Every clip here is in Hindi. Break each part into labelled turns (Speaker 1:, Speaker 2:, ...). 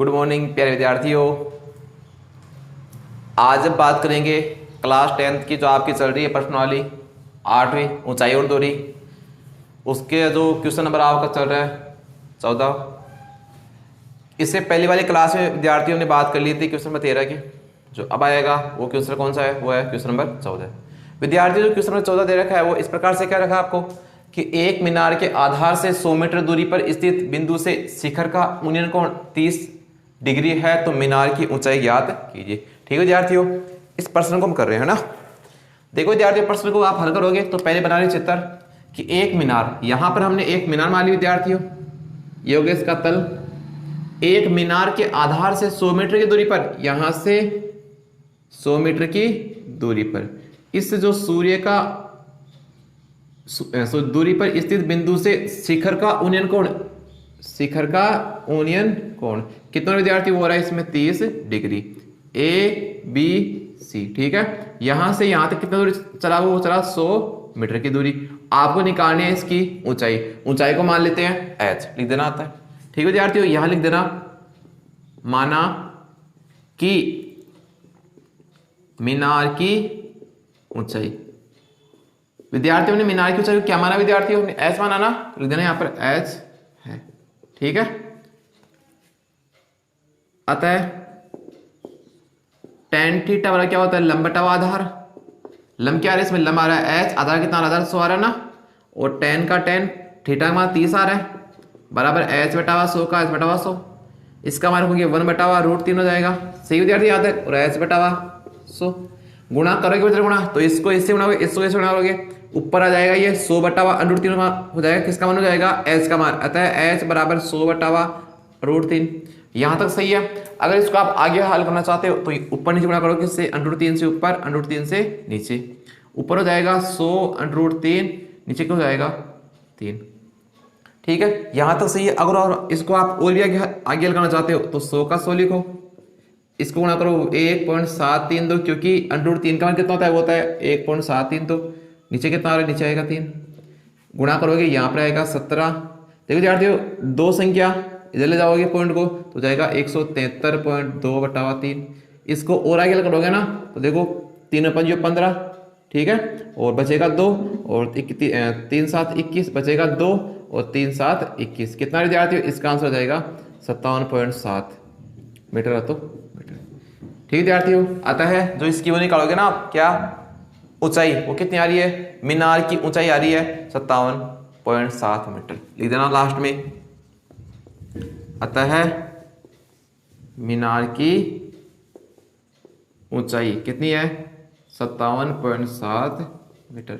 Speaker 1: गुड मॉर्निंग प्यारे विद्यार्थियों। आज अब बात करेंगे क्लास 10th की जो आपकी चल रही है प्रश्न वाली 8वीं ऊंचाई और दूरी, उसके जो क्वेश्चन नंबर आपका चल रहा है 14। इससे पहली वाली क्लास में विद्यार्थियों ने बात कर ली थी क्वेश्चन नंबर 13 की। जो अब आएगा वो क्वेश्चन कौन सा है? वो है क्वेश्चन नंबर 14। विद्यार्थियों जो क्वेश्चन नंबर 14 दे रखा है वो इस प्रकार से क्या रखा आपको कि एक मीनार के आधार से 100 मीटर दूरी पर स्थित बिंदु से शिखर का उन्नयन कोण 30 डिग्री है, तो मीनार की ऊंचाई ज्ञात कीजिए। ठीक है विद्यार्थियों, इस प्रश्न को हम कर रहे हैं ना। देखो विद्यार्थियों, प्रश्न को आप हल करोगे तो पहले बना रहे चित्र कि एक मीनार, यहां पर हमने एक मीनार मान ली विद्यार्थियों, ये हो गया इसका तल। एक मीनार के आधार से 100 मीटर की दूरी पर, यहां से 100 मीटर की दूरी पर इस जो सूर्य का दूरी पर स्थित बिंदु से शिखर का उन्नयन कोण, शिखर का उन्नयन कोण कितना विद्यार्थी हो रहा है इसमें? 30 डिग्री। ए बी सी, ठीक है। यहां से यहां तक कितना दूरी चला? वो चला 100 मीटर की दूरी। आपको निकालनी है इसकी ऊंचाई। ऊंचाई को मान लेते हैं h, लिख देना आता है। ठीक है विद्यार्थियों, यहां लिख देना माना कि मीनार की ऊंचाई। विद्यार्थियों ने मीनार की ऊंचाई को क्या माना विद्यार्थियों ने? h माना ना, लिख देना यहां पर h है। ठीक है, अतः tan थीटा बराबर क्या होता है? लंब बटा आधार। लंब क्या आ रहा है इसमें? लंब आ रहा है h, आधार कितना? आधार 100 आ रहा है ना, और tan का tan थीटा का मान 30 आ रहा है, बराबर h बटा 100 का h बटा 100। इसका मान हो गया 1 बटा √3 हो जाएगा। सही विद्यार्थी याद है। और h बटा 100 गुणा करोगे बच्चे, गुणा तो इसको इससे गुणा, इसको इससे गुणा करोगे, ऊपर आ जाएगा ये 100 बटा √3 हो जाएगा। किसका मान हो जाएगा? h का मान। अतः h बराबर 100 बटा √3। यहां तक सही है। अगर इसको आप आगे हल करना चाहते हो तो ऊपर नीचे गुणा करो, किससे? √3 से ऊपर, √3 से नीचे। ऊपर हो जाएगा 100 √3, नीचे क्या हो जाएगा? 3। ठीक है, यहां तक सही है। अगर और इसको आप और भी आगे हल करना चाहते हो तो 100 का 100 लिखो, इसको गुणा करो 1.732, क्योंकि √3 का मान कितना होता है? वो होता है 1.732। तो नीचे कितना आ रहा है? नीचे आएगा 3। गुणा करोगे यहाँ पर आएगा 17। देखो विद्यार्थियों, दो संख्या इधर ले जाओगे पॉइंट को तो जाएगा 173.2 बटा 3। इसको और आगे करोगे ना तो देखो 3 5 15, ठीक है, और बचेगा 2, और 3 7 21, बचेगा 2 और 3 7 21। कितना विद्यार्थियों? इसका आंसर हो जाएगा 57.7 मीटर। तो मीटर। ठीक है विद्यार्थियों, आता है जो इसकी वो निकालोगे ना आप, क्या ऊंचाई वो कितनी आ रही है? मीनार की ऊंचाई आ रही है 57.7 मीटर। लिख देना लास्ट में। अतः मीनार की ऊंचाई कितनी है? 57.7 मीटर।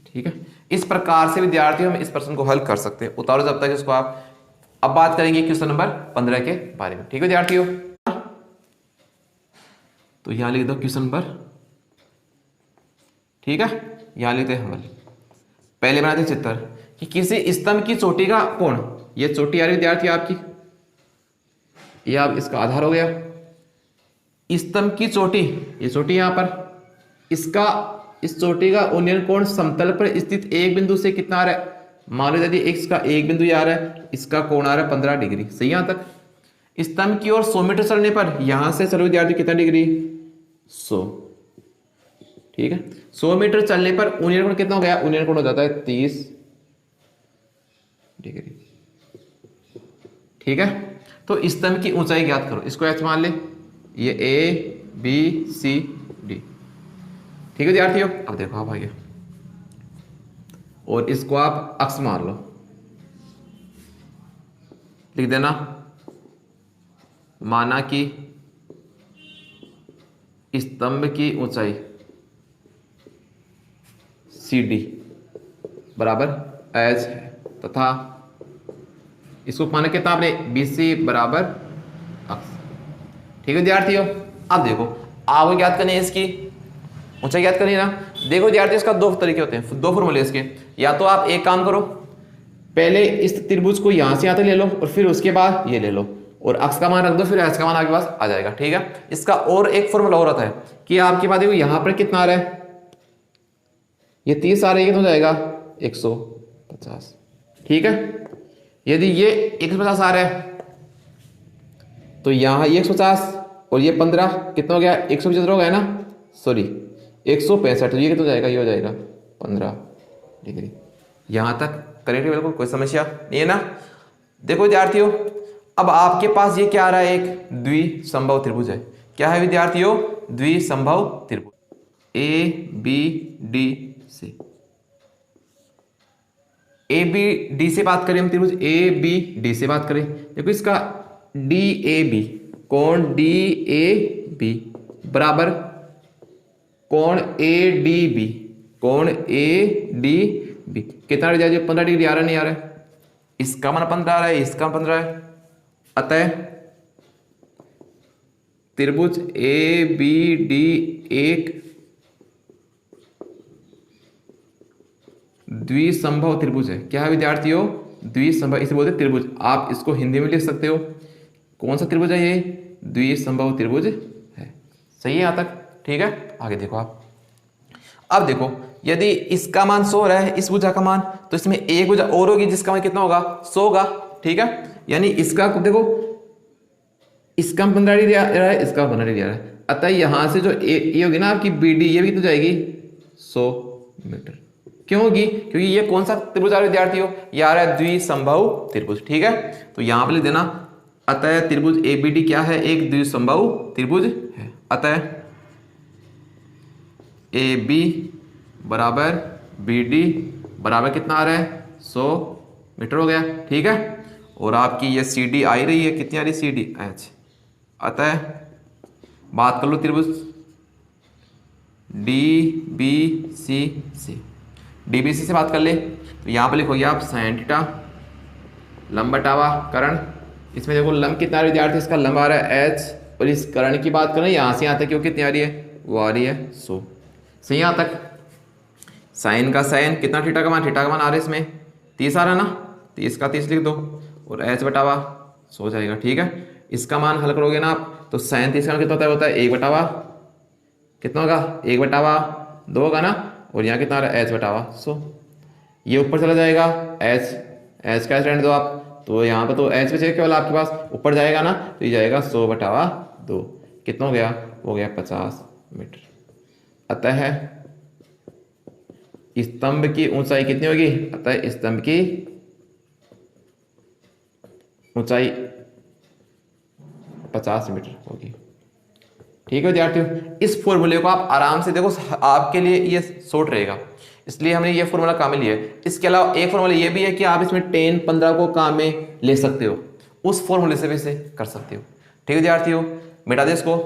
Speaker 1: ठीक है, इस प्रकार से विद्यार्थियों हम इस प्रश्न को हल कर सकते हैं। उतारो जब तक इसको आप। अब बात करेंगे क्वेश्चन नंबर 15 के बारे में। ठीक है विद्यार्थियों, तो यहां लिख दो क्वेश्चन नंबर, ठीक है, यहां लिखते हैं हल। पहले बनाते चित्र कि किसी स्तंभ की चोटी का कोण, ये चोटी आ रही विद्यार्थी आपकी, ये आप इसका आधार हो गया। स्तंभ की चोटी, ये चोटी यहां पर, इसका इस चोटी का उन्नयन कोण समतल पर स्थित एक बिंदु से कितना आ रहा है? मान लो यदि x का एक बिंदु आ रहा है, इसका कोण आ रहा है 15 डिग्री। सही यहां तक। स्तंभ की ओर 100 मीटर चलने पर, यहां से चलो विद्यार्थी कितना डिग्री? 100। ठीक है, 100 मीटर चलने पर उन्नयन कोण कितना हो गया? उन्नयन कोण हो जाता है 30 डिग्री। ठीक है, तो स्तंभ की ऊंचाई ज्ञात करो। इसको h मान ले, ये A B C D। ठीक है विद्यार्थियों, अब देखो आप आगे, और इसको आप अक्ष मान लो, लिख देना माना कि स्तंभ की ऊंचाई CD बराबर h है, तथा इसको माना कितना आपने? BC बराबर अक्ष। ठीक है विद्यार्थियों, अब देखो आपको ज्ञात करनी है इसकी ऊंचाई ज्ञात करनी है ना। देखो विद्यार्थियों, इसका दो तरीके होते हैं, दो फॉर्मूले इसके। या तो आप एक काम करो, पहले इस त्रिभुज को यहां से यहां तक ले लो और फिर उसके बाद ये ले लो और अक्ष का मान रख दो, फिर h का मान आपके पास आ जाएगा। ठीक है, इसका और एक फॉर्मूला हो रहा है कि आपके पास देखो यहां पर कितना आ रहा है? ये 30 आ रही है, तो हो जाएगा 150। ठीक है, यदि ये 150 आ रहा है तो यहाँ ये 150 और ये 15 कितना हो गया, 175 हो गया ना, सॉरी 165। तो ये कितना हो जाएगा, ये हो जाएगा 15 डिग्री। यहाँ तक करेक्ट है, बिल्कुल कोई समस्या नहीं है ना। देखो विद्यार्थियों, अब आपके पास ये क्या आ रहा है, एक द्विसंभव त्रिभुज है। क्या है विद्यार्थियों, द्विसंभव त्रिभुज ए बी डी से। ए बी डी से बात करें हम, त्रिभुज ए बी डी से बात करें। देखो इसका डी ए बी, कोण डी ए बी बराबर कोण ए डी बी, कोण ए डी बी कितना आ रहा है, 15 डिग्री आ रहा नहीं आ रहा है, इसका मान 15 आ रहा है, इसका 15 है। अतः त्रिभुज ए बी डी एक द्विसंभव त्रिभुज है। क्या है विद्यार्थियों, द्विसंभव, इसे बोलते हैं त्रिभुज। आप इसको हिंदी में लिख सकते हो। कौन सा त्रिभुज है ये, द्विसंभव त्रिभुज है। सही है यहाँ तक, ठीक है। आगे देखो आप, अब देखो यदि इसका मान 100 रहा है, इस भुजा का मान, तो इसमें एक भुजा और होगी जिसका मान कितना होगा, 100 होगा, ठीक है। यानी इसका देखो, इसका 15 डिग्री आ रहा है, इसका 15 डिग्री आ रहा है। अतः यहां से जो ये होगी ना आपकी बी डी, ये भी कितना जाएगी, 100 मीटर। क्यों होगी, क्योंकि ये कौन सा त्रिभुज आ रहा है विद्यार्थियों, ये आ रहा है द्विसंभव त्रिभुज, ठीक है। तो यहां पर लिख देना, अतः त्रिभुज ए बी डी क्या है, एक द्विसंभव त्रिभुज है। अतः ए बी बराबर बी डी बराबर कितना आ रहा है, 100 मीटर हो गया, ठीक है। और आपकी ये सी डी आ रही है, कितनी आ रही है, सी डी एच। अतः बात कर लो त्रिभुज डी बी सी से, डी बी सी से बात कर ले, तो यहाँ पर लिखोगे आप साइन थीटा लंब बटावा करण। इसमें देखो लंब कितना आ रहा है विद्यार्थी, इसका लंब आ रहा है एच, और इस करण की बात करें यहाँ से यहाँ तक, क्योंकि कितनी आ रही है, वो आ रही है 100। सही यहाँ तक। साइन का साइन कितना, थीटा का मान, थीटा का मान आ रहा है इसमें 30 आ रहा है ना, 30 का 30 लिख दो, और एच बटावा 100 जाएगा, ठीक है। इसका मान हल करोगे ना आप, तो साइन 30 का कितना होता है 1 बटावा कितना होगा, 1 बटावा 2 होगा ना, और यहाँ कितना आ रहा है, एच बटावा 100। ये ऊपर चला जाएगा, एच का रहने दो आप, तो यहाँ पर तो एच बचेगा केवल आपके पास, ऊपर जाएगा ना, तो ये जाएगा 100 बटावा 2, कितना हो गया, हो गया 50 मीटर। अतः स्तंभ की ऊंचाई कितनी होगी, अतः स्तंभ की ऊंचाई 50 मीटर होगी, ठीक है विद्यार्थियों। इस फॉर्मूले को आप आराम से देखो, आपके लिए ये शॉर्ट रहेगा, इसलिए हमने ये फॉर्मूला काम में लिया है। इसके अलावा एक फॉर्मूला ये भी है कि आप इसमें 10 15 को काम में ले सकते हो, उस फॉर्मूले से भी इसे कर सकते हो, ठीक है विद्यार्थियों। मिटा दे इसको।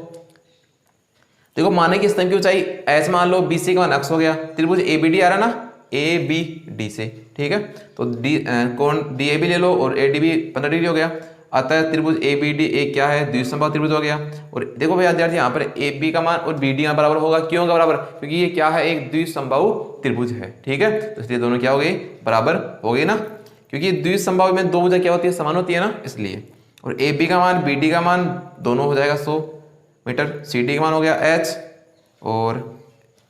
Speaker 1: देखो माने कि स्तंभ की ऊंचाई एच मान लो, बी सी का मान एक्स हो गया, त्रिभुज ए बी डी आ रहा ना, ए बी डी से, ठीक है। तो डी कौन डी ए बी ले लो, और ए डी बी 15 डिग्री हो गया। अतः त्रिभुज ए बी डी एक क्या है, द्विसंभव त्रिभुज हो गया। और देखो भैया विद्यार्थी, यहाँ पर ए बी का मान और बी डी यहाँ बराबर होगा, क्यों होगा बराबर, क्योंकि ये क्या है, एक द्विसंभव त्रिभुज है, ठीक है। तो इसलिए दोनों क्या हो गए, बराबर हो गए ना, क्योंकि द्विसंभव में दो भुजा क्या होती है, समान होती है ना, इसलिए। और ए बी का मान बी डी का मान दोनों हो जाएगा 100 मीटर, सी डी का मान हो गया एच, और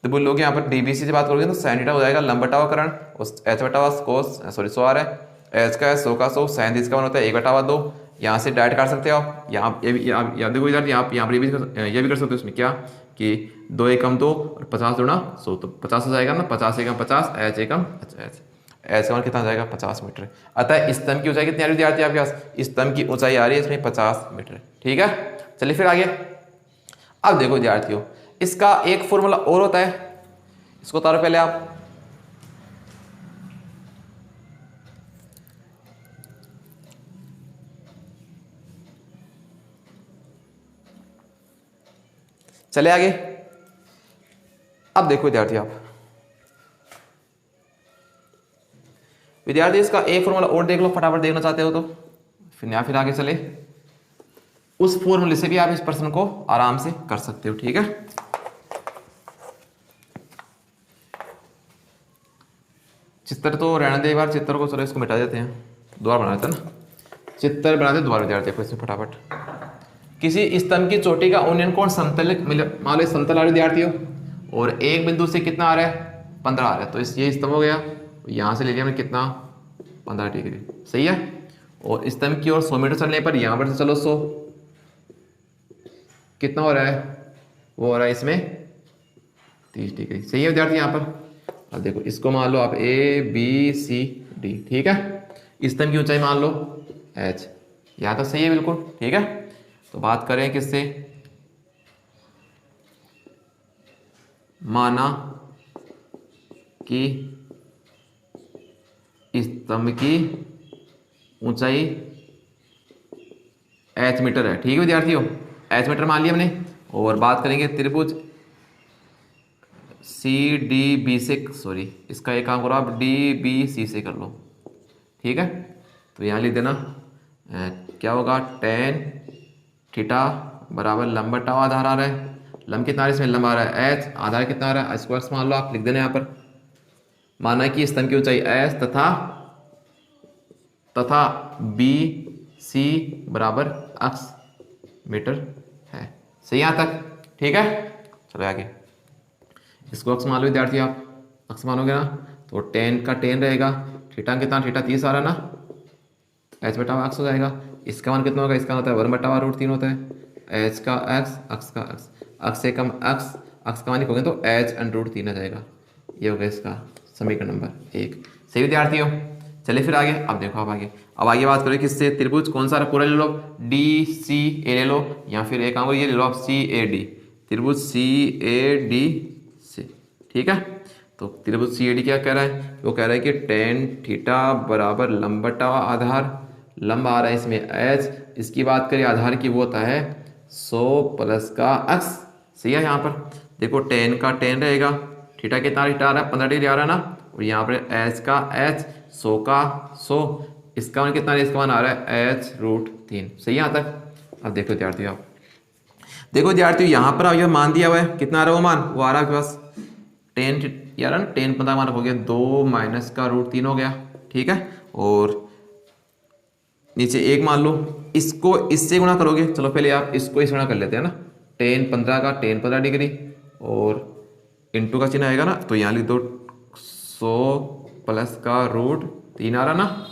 Speaker 1: तो बोल लोगे यहाँ पर डीबीसी से बात करोगे तो साइन थीटा हो जाएगा लंब बटावा करण, और एच बटावा कोस, सॉरी 100 आ रहा है, एच का है 100 का 100, साइन 30 का मान होता है 1 बटावा 2। यहाँ से डायरेक्ट काट सकते हो आप, यहाँ ये भी याद देखो इधर, यहाँ पर ये भी कर सकते हो इसमें, क्या कि 2 एकम 2 और 50 दूना 100, तो 50 हो जाएगा ना, 50 एकम 50, एच एकम एच का मान कितना आ जाएगा 50 मीटर। अतः स्तंभ की ऊंचाई कितनी आ रही है विद्यार्थी आपके पास, स्तंभ की ऊंचाई आ रही है इसमें 50 मीटर, ठीक है। चलिए फिर आगे। अब देखो विद्यार्थियों, इसका एक फॉर्मूला और होता है, इसको उतारो पहले आप। चले आगे। अब देखो विद्यार्थी इसका एक फॉर्मूला और देख लो, फटाफट देखना चाहते हो तो फिर आगे चले। उस फॉर्मूले से भी आप इस प्रश्न को आराम से कर सकते हो, ठीक है। चित्र तो रहने दे, एक बार चित्र को, चलो इसको मिटा देते हैं, दोबारा बना देते हैं ना, चित्र बनाते दोबारा विद्यार्थी को इसमें फटाफट। किसी स्तंभ की चोटी का उन्नयन कोण समतल, मान लो समतल आ रहा विद्यार्थियों, और एक बिंदु से कितना आ रहा है, 15 आ रहा है, तो ये स्तंभ हो गया, यहाँ से ले लिया हमने कितना, 15 डिग्री, सही है। और स्तंभ की ओर 100 मीटर चलने पर यहाँ पर से चलो 100, कितना हो रहा है, वो हो रहा है इसमें 30 डिग्री। सही है विद्यार्थी यहाँ पर। अब देखो इसको मान लो आप ABCD, ठीक है। स्तंभ की ऊंचाई मान लो H, यहाँ तक सही है बिल्कुल, ठीक है। तो बात करें किससे, माना कि स्तंभ की ऊंचाई H मीटर है, ठीक है विद्यार्थियों, H मीटर मान लिया हमने। और बात करेंगे त्रिभुज CDB से, सॉरी इसका एक काम करो आप DBC से कर लो, ठीक है। तो यहाँ लिख देना क्या होगा, tan थीटा बराबर लंब बटा आधार आ रहा है, लंब कितना आ रहा है इसमें, लंब आ रहा है H, आधार कितना आ रहा है स्क्वायर मान लो आप, लिख देना यहाँ पर। माना कि स्तंभ की ऊंचाई H तथा BC बराबर x मीटर है। सही यहाँ तक, ठीक है। चलो आगे, इसको x मान लो विद्यार्थी, आप x मानोगे ना तो tan का tan रहेगा, थीटा कितना, थीटा 30 आ रहा है ना, h बटा x हो जाएगा। इसका मान कितना होगा, इसका होता है 1/√3 होता है, h का x, x का x से कम x का मान लिखोगे तो h√3 आ जाएगा। ये होगा इसका समीकरण नंबर 1। सही विद्यार्थियों, चलिए फिर आगे। अब देखो आप आगे, अब आगे बात करें किससे, त्रिभुज कौन सा पूरा ले लो, DCA ले लो, या फिर एक काम ये ले लो आप CAD, त्रिभुज CAD से, ठीक है। तो त्रिभुज CAD क्या कह रहा है, वो कह रहा है कि tan थीटा बराबर लंब बटा आधार, लंब आ रहा है इसमें H, इसकी बात करें आधार की वो होता है 100 प्लस का x। सही है, यहाँ पर देखो tan का tan रहेगा, थीटा कितना थीटा आ रहा है 15 डिग्री आ रहा है ना, और यहाँ पर H का H 100 का 100, इसका मान कितना है, इसका मान आ रहा है h√3। सही यहाँ तक। अब देखो विद्यार्थियों, आप देखो विद्यार्थियों यहाँ पर ये मान दिया हुआ है, कितना आ रहा है वो मान, वो आ रहा है आपके पास tan यार ना, tan 15 मान हो गया 2 माइनस का √3 हो गया, ठीक है। और नीचे एक मान लो, इसको इससे गुणा करोगे, चलो पहले आप इसको इस गुणा कर लेते हैं ना, tan 15 का tan 15 डिग्री और इंटू का चिन्ह आएगा ना, तो यहाँ लिख दो 100 प्लस का √3 आ रहा ना,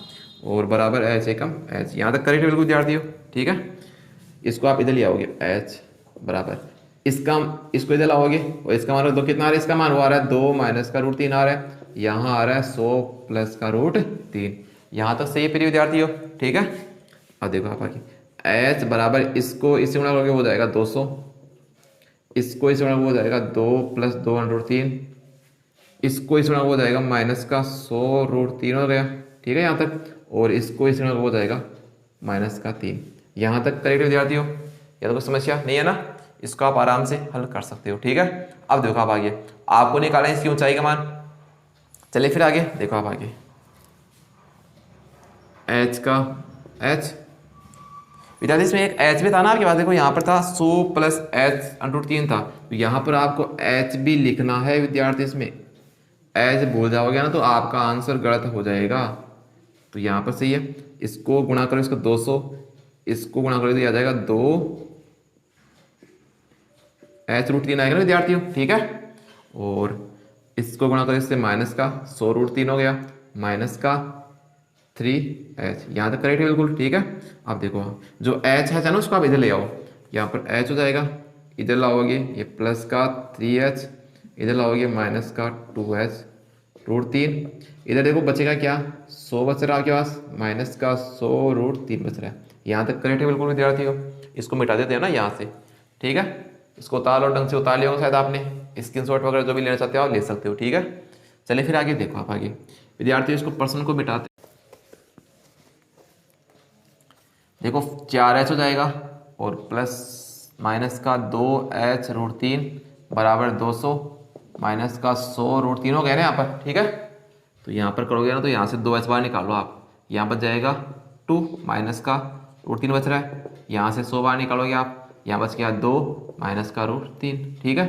Speaker 1: और बराबर h एकम h। यहाँ तक करेक्ट बिल्कुल विद्यार्थियों, ठीक है। इसको आप इधर ले आओगे h बराबर इसका, इसको इधर लाओगे और इसका मान दो कितना आ रहा है, इसका मान वो आ रहा है 2 माइनस का √3 आ रहा है, यहाँ आ रहा है 100 प्लस का √3। यहाँ तक सही प्रिय विद्यार्थियों, ठीक है। अब देखो आप आगे, h बराबर इसको इससे गुणा करोगे हो जाएगा 200, इसको इस गुणा हो जाएगा 2 प्लस 2√3, इसको इस गुणा हो जाएगा माइनस का 100√3 हो गया, ठीक है यहाँ तक। और इसको इस गुणा हो जाएगा माइनस का 3। यहाँ तक करेक्ट विद्यार्थियों, या तो कोई समस्या नहीं है ना, इसको आप आराम से हल कर सकते हो, ठीक है। अब देखो आप आगे, आपको निकालें इसकी ऊंचाई का मान। चलिए फिर आगे देखो आप आगे, h का h विद्यार्थी, इसमें एक h भी था ना आपके पास, देखो यहाँ पर था 100 प्लस h√3 था, तो यहाँ पर आपको h भी लिखना है विद्यार्थी। इसमें h भूल जाओगे ना तो आपका आंसर गलत हो जाएगा। तो यहाँ पर सही है, इसको गुणा करो इसको 200, इसको गुणा करो तो आ जाएगा 2 h√3 आएगा ना विद्यार्थियों, ठीक है। और इसको गुणा करो इससे माइनस का 100√3 हो गया, माइनस का 3h। यहाँ तक करेक्ट है बिल्कुल, ठीक है। अब देखो जो h है ना उसको आप इधर ले आओ, यहाँ पर h हो जाएगा, इधर लाओगे ये प्लस का 3h, इधर लाओगे माइनस का 2h√3, इधर देखो बचेगा क्या 100 बच रहा है आपके पास, माइनस का 100√3 बच रहा है। यहाँ तक करेक्ट है बिल्कुल विद्यार्थियों। इसको मिटा देते हैं ना यहाँ से, ठीक है। इसको उतार लो, ढंग से उतार लिया होगा शायद आपने, स्क्रीनशॉट वगैरह जो भी लेना चाहते हो आप ले सकते हो, ठीक है। चलिए फिर आगे देखो आप आगे विद्यार्थियों, इसको पर्सन को मिटाते, देखो 4h हो जाएगा और प्लस माइनस का 2h√3 बराबर 200 माइनस का 100√3 हो गया ना यहाँ पर, ठीक है। तो यहाँ पर करोगे ना तो यहाँ से 2h बाहर निकालो आप, यहाँ बच जाएगा 2 माइनस का √3 बच रहा है, यहाँ से 100 बाहर निकालोगे आप, यहाँ बच गया 2 माइनस का √3, ठीक है।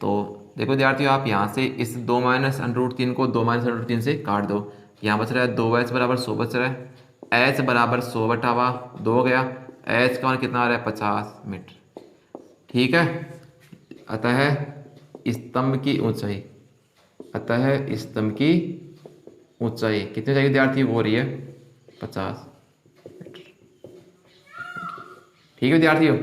Speaker 1: तो देखो विद्यार्थियों, आप यहाँ से इस 2 माइनस √3 को 2 माइनस √3 से काट दो, यहाँ बच रहा है 2h बराबर 100 बच रहा है, h बराबर 100 बटा 2 हो गया, h का मान कितना आ रहा है 50 मीटर, ठीक है। अतः स्तंभ की ऊंचाई, अतः स्तंभ की ऊंचाई कितनी चाहिए विद्यार्थी, वो हो रही है 50 मीटर, ठीक है विद्यार्थियों।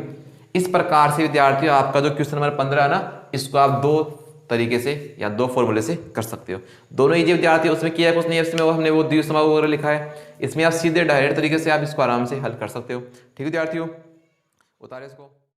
Speaker 1: इस प्रकार से विद्यार्थियों आपका जो क्वेश्चन नंबर 15 है ना, इसको आप दो तरीके से या दो फॉर्मूले से कर सकते हो। दोनों इजी विद्यार्थी, उसमें किया कुछ नहीं है, इसमें वो हमने वो द्विसमभाव वगैरह लिखा है। इसमें आप सीधे डायरेक्ट तरीके से आप इसको आराम से हल कर सकते हो। ठीक है विद्यार्थियों, उतारे इसको।